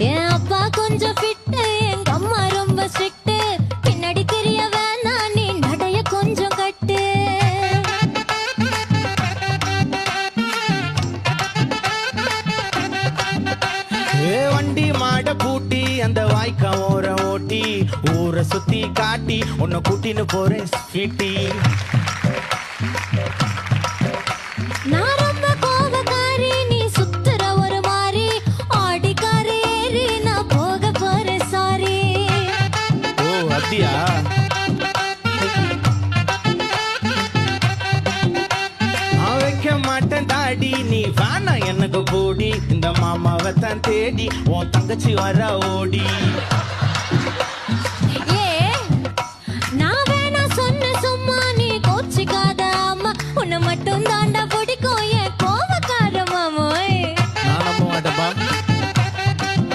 என் அப்பா கொஞ்சம் ஃபிட்டு, எங்க அம்மா ரொம்ப ஸ்ட்ரிக்ட். பின்னாடி தெரிய வேணா நீ நடைய கொஞ்சம் கட்டு. வண்டி மாட பூட்டி அந்த வாய்க்கா ஓர ஓட்டி ஊரை சுத்தி காட்டி உன்னை கூட்டின்னு போறேன் ஸ்வீட்டி. நான் ரொம்ப கோபக்காரி, நீ சுத்துற ஒரு மாதிரி. ஆடிக்கார ஏறி நான் போக போறேன் சாரி. ஓ அப்படியா? நான் வைக்க மாட்டேன் தாடி, நீ வேணா எனக்கு போடி. இந்த மாமாவை தான் தேடி உன் தங்கச்சி வர ஓடி.